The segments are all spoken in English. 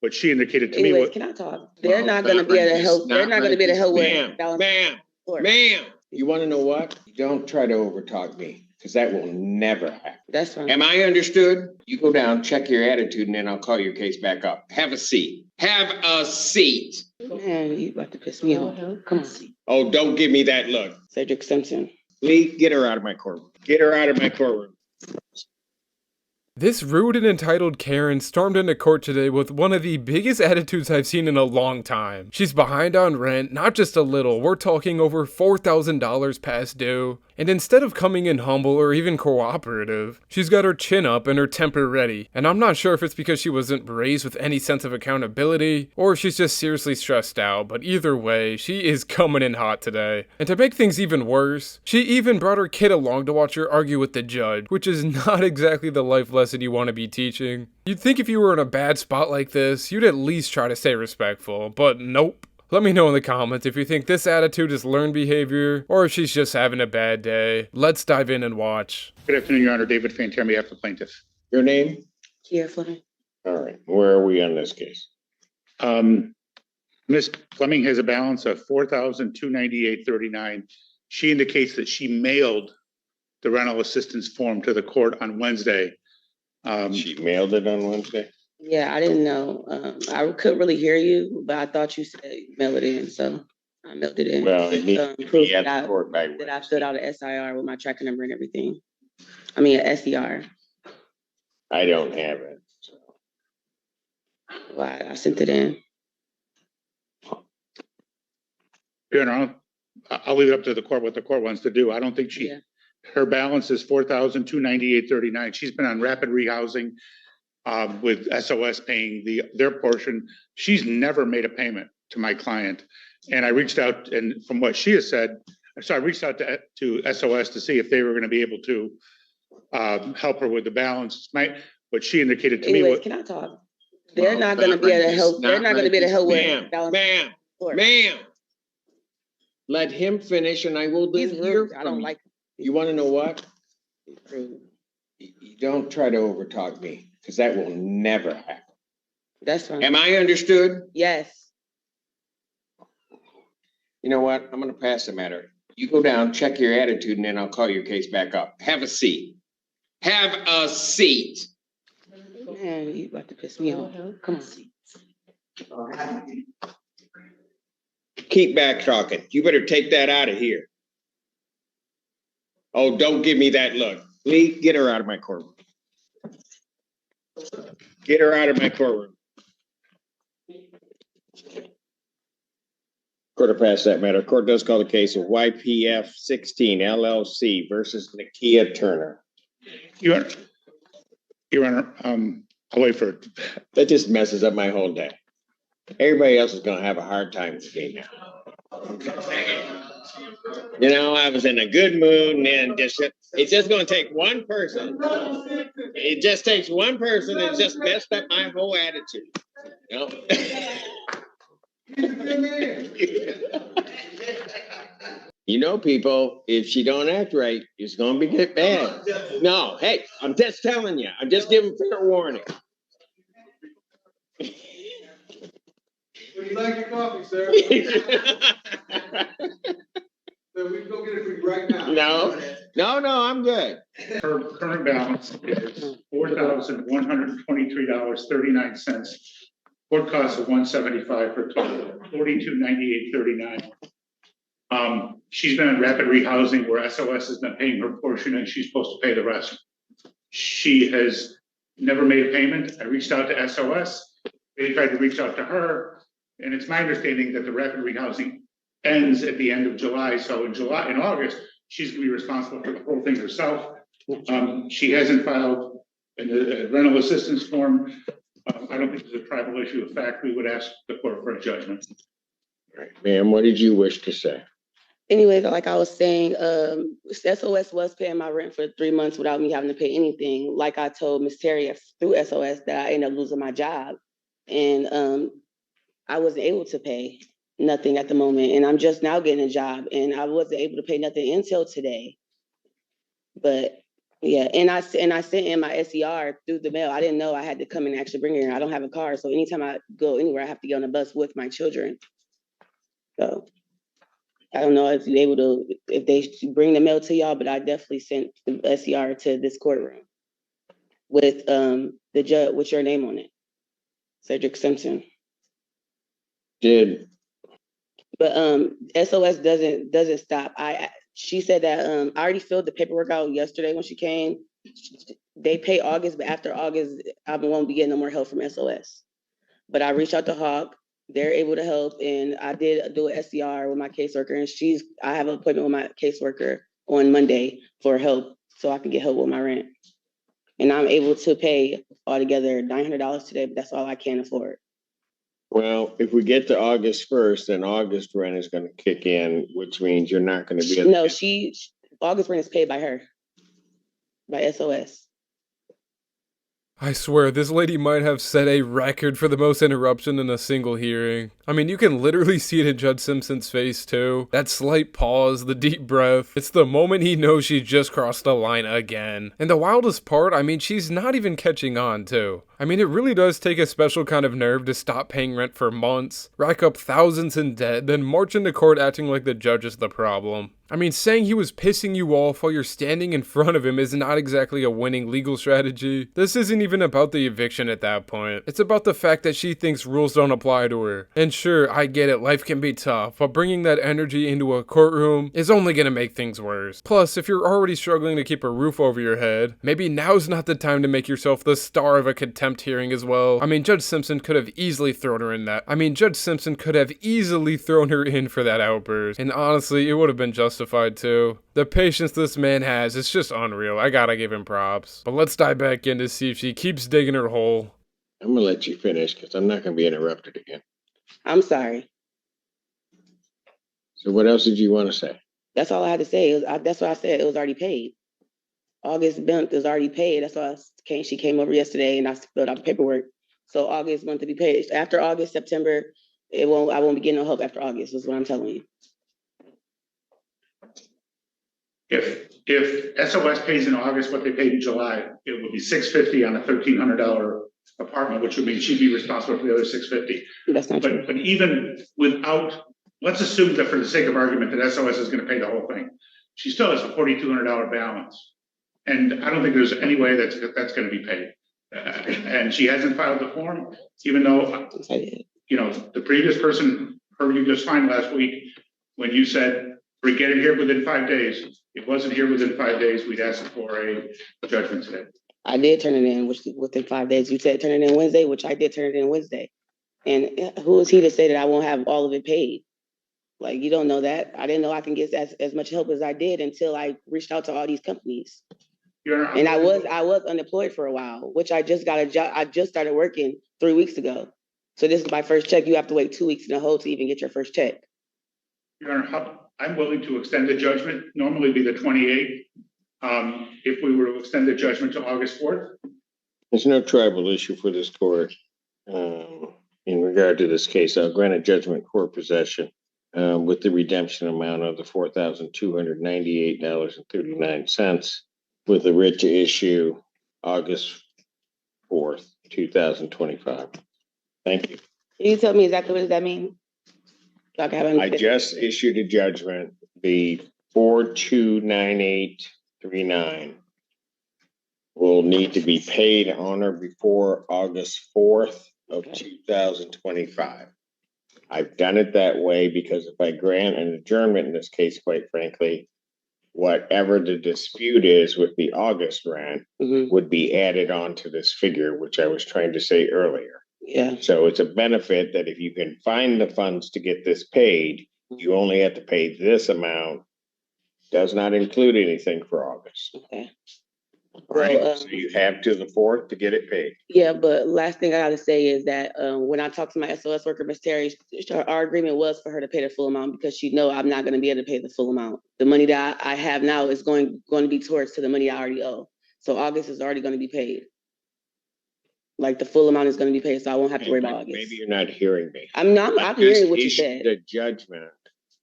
what she indicated to me. Anyways, can I talk? They're not going to be able to help. They're not going to be able to help with Ma'am, you want to know what? Don't try to overtalk me, because that will never happen. That's fine. Am I understood? You go down, check your attitude, and then I'll call your case back up. Have a seat. Have a seat. Man, you about to piss me off. Come on. Oh, don't give me that look. Cedric Simpson. Lee, get her out of my courtroom. Get her out of my courtroom. This rude and entitled Karen stormed into court today with one of the biggest attitudes I've seen in a long time. She's behind on rent, not just a little, we're talking over $4,000 past due. And instead of coming in humble or even cooperative, she's got her chin up and her temper ready. And I'm not sure if it's because she wasn't raised with any sense of accountability, or if she's just seriously stressed out, but either way, she is coming in hot today. And to make things even worse, she even brought her kid along to watch her argue with the judge, which is not exactly the life lesson you want to be teaching. You'd think if you were in a bad spot like this, you'd at least try to stay respectful, but nope. Let me know in the comments if you think this attitude is learned behavior, or if she's just having a bad day. Let's dive in and watch. Good afternoon, Your Honor. David Fantier on behalf of the plaintiff. Your name? Kia Fleming. All right. Where are we on this case? Ms. Fleming has a balance of $4,298.39. She indicates that she mailed the rental assistance form to the court on Wednesday. She mailed it on Wednesday? Yeah, I didn't know. I couldn't really hear you, but I thought you said mail it in, so I mailed it in. Well, it needs to Proof be at that the court by I filled out an SIR with my tracking number and everything. I mean, an SDR. I don't have it. So. Well, I sent it in. Your Honor, I'll leave it up to the court what the court wants to do. I don't think her balance is $4,298.39. She's been on rapid rehousing with SOS paying their portion. She's never made a payment to my client. And I reached out, and from what she has said, so I reached out to SOS to see if they were going to be able to help her with the balance. What she indicated to me. Can I talk? They're not going to be able to help. They're not going to be able to help with balance. Ma'am. Let him finish, and I will hear from I don't like. You want to know what? You don't try to overtalk me, because that will never happen. That's fine. Am I understood? Yes. You know what? I'm going to pass the matter. You go down, check your attitude, and then I'll call your case back up. Have a seat. Have a seat. Man, you about to piss me off. Come on. Keep back talking. You better take that out of here. Oh, don't give me that look. Lee, get her out of my courtroom. Get her out of my courtroom. Court will pass that matter. Court does call the case of YPF 16 LLC versus Nakia Turner. Your Honor, I'll wait for it. That just messes up my whole day. Everybody else is going to have a hard time with me now. You know, I was in a good mood, and then it's just going to take one person. It just takes one person and just messed up my whole attitude. You know? You know, people, if she don't act right, it's going to get bad. No, hey, I'm just telling you. I'm just giving fair warning. Would you like your coffee, sir? So we can go get it for you right now. No, I'm good. Her current balance is $4,123.39. Court costs of $175 for a total of $4,298.39. She's been in rapid rehousing where SOS has been paying her portion and she's supposed to pay the rest. She has never made a payment. I reached out to SOS. They tried to reach out to her. And it's my understanding that the rapid rehousing ends at the end of July. So in August, she's going to be responsible for the whole thing herself. She hasn't filed a rental assistance form. I don't think there's a tribal issue of fact. We would ask the court for a judgment. All right, ma'am, what did you wish to say? Anyways, like I was saying, SOS was paying my rent for 3 months without me having to pay anything. Like I told Ms. Terry through SOS that I ended up losing my job. And I wasn't able to pay nothing at the moment. And I'm just now getting a job and I wasn't able to pay nothing until today. But Yeah, and I sent in my SER through the mail. I didn't know I had to come and actually bring it here. I don't have a car, so anytime I go anywhere, I have to get on a bus with my children. So I don't know if you're able to, if they bring the mail to y'all, but I definitely sent the SER to this courtroom with the judge with your name on it, Cedric Simpson. Did But SOS doesn't stop. She said that I already filled the paperwork out yesterday when she came. They pay August, but after August, I won't be getting no more help from SOS. But I reached out to Hawk. They're able to help, and I did do an SCR with my caseworker, and I have an appointment with my caseworker on Monday for help, so I can get help with my rent. And I'm able to pay altogether $900 today, but that's all I can afford. Well, if we get to August 1st, then August rent is going to kick in, which means you're not going to be. No, August rent is paid by her, by SOS. I swear, this lady might have set a record for the most interruption in a single hearing. I mean, you can literally see it in Judge Simpson's face, too. That slight pause, the deep breath. It's the moment he knows she just crossed the line again. And the wildest part, I mean, she's not even catching on, too. I mean, it really does take a special kind of nerve to stop paying rent for months, rack up thousands in debt, then march into court acting like the judge is the problem. I mean, saying he was pissing you off while you're standing in front of him is not exactly a winning legal strategy. This isn't even about the eviction at that point. It's about the fact that she thinks rules don't apply to her. And sure, I get it, life can be tough, but bringing that energy into a courtroom is only gonna make things worse. Plus, if you're already struggling to keep a roof over your head, maybe now's not the time to make yourself the star of a contempt hearing as well. I mean, Judge Simpson could have easily thrown her in that. Judge Simpson could have easily thrown her in for that outburst. And honestly, it would have been justified too. The patience this man has, it's just unreal. I gotta give him props. But let's dive back in to see if she keeps digging her hole. I'm going to let you finish because I'm not going to be interrupted again. I'm sorry. So what else did you want to say? That's all I had to say. That's what I said. It was already paid. August month is already paid. That's why she came over yesterday and I filled out the paperwork. So August month to be paid. After August, September, I won't be getting no help after August, is what I'm telling you. If SOS pays in August what they paid in July, it would be $650 on a $1,300 apartment, which would mean she'd be responsible for the other $650. That's not true. But even without, let's assume that for the sake of argument that SOS is going to pay the whole thing, she still has a $4,200 balance, and I don't think there's any way that's going to be paid. And she hasn't filed the form, even though the previous person heard you just fine last week when you said we get it here within 5 days. It wasn't here within 5 days. We'd ask for a judgment today. I did turn it in within 5 days. You said turn it in Wednesday, which I did turn it in Wednesday. And who is he to say that I won't have all of it paid? Like, you don't know that. I didn't know I can get as much help as I did until I reached out to all these companies. And I was unemployed for a while, which I just got a job. I just started working 3 weeks ago. So this is my first check. You have to wait 2 weeks in a hole to even get your first check. Your Honor, I'm willing to extend the judgment, normally be the 28th. If we were to extend the judgment to August 4th. There's no tribal issue for this court in regard to this case. I'll grant a judgment court possession with the redemption amount of the $4,298.39 with the writ to issue August 4th, 2025. Thank you. Can you tell me exactly what does that mean? I just issued a judgment, the 429839 will need to be paid on or before August 4th of 2025. I've done it that way because if I grant an adjournment in this case, quite frankly, whatever the dispute is with the August rent would be added on to this figure, which I was trying to say earlier. Yeah. So it's a benefit that if you can find the funds to get this paid, you only have to pay this amount. Does not include anything for August. Okay. Right. So you have to the 4th to get it paid. Yeah, but last thing I got to say is that when I talked to my SOS worker, Ms. Terry, our agreement was for her to pay the full amount because she know I'm not going to be able to pay the full amount. The money that I have now is going to be towards to the money I already owe. So August is already going to be paid. Like the full amount is going to be paid, so I won't have to worry about August. Maybe you're not hearing me. I'm hearing what you said. The judgment.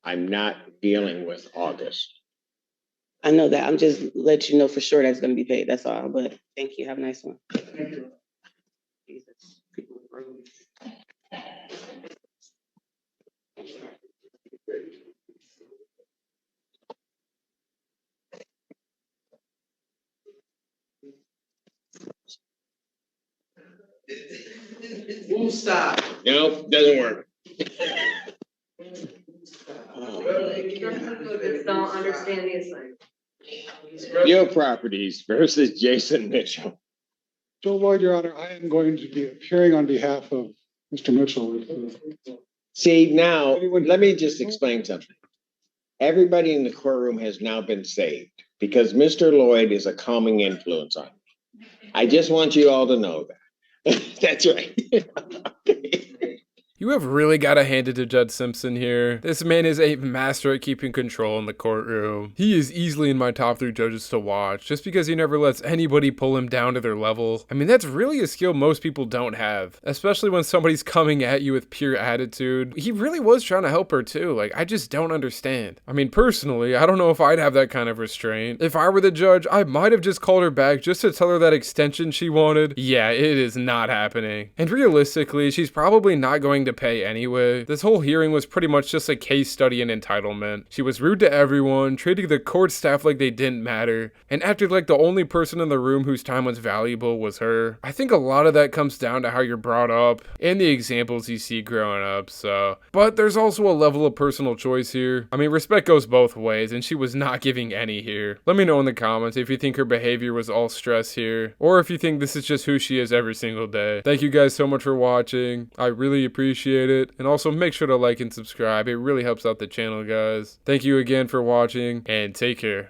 I'm not dealing with August. I know that. I'm just let you know for sure that's gonna be paid. That's all. But thank you. Have a nice one. Thank you. Jesus. People are rude. Move stop. Nope, doesn't work. Don't understand the assignment. Real Properties versus Jason Mitchell. Joe Lloyd, Your Honor, I am going to be appearing on behalf of Mr. Mitchell. See, now, let me just explain something. Everybody in the courtroom has now been saved because Mr. Lloyd is a calming influence on me. I just want you all to know that. That's right. You have really got to hand it to Judge Simpson here. This man is a master at keeping control in the courtroom. He is easily in my top 3 judges to watch, just because he never lets anybody pull him down to their level. I mean, that's really a skill most people don't have, especially when somebody's coming at you with pure attitude. He really was trying to help her too. Like, I just don't understand. I mean, personally, I don't know if I'd have that kind of restraint. If I were the judge, I might have just called her back just to tell her that extension she wanted. Yeah, it is not happening. And realistically, she's probably not going to pay anyway. This whole hearing was pretty much just a case study in entitlement. She was rude to everyone, treating the court staff like they didn't matter, and acted like the only person in the room whose time was valuable was her. I think a lot of that comes down to how you're brought up and the examples you see growing up, so. But there's also a level of personal choice here. I mean, respect goes both ways, and she was not giving any here. Let me know in the comments if you think her behavior was all stress here, or if you think this is just who she is every single day. Thank you guys so much for watching. I really appreciate it. And also make sure to like and subscribe. It really helps out the channel, guys. Thank you again for watching, and take care.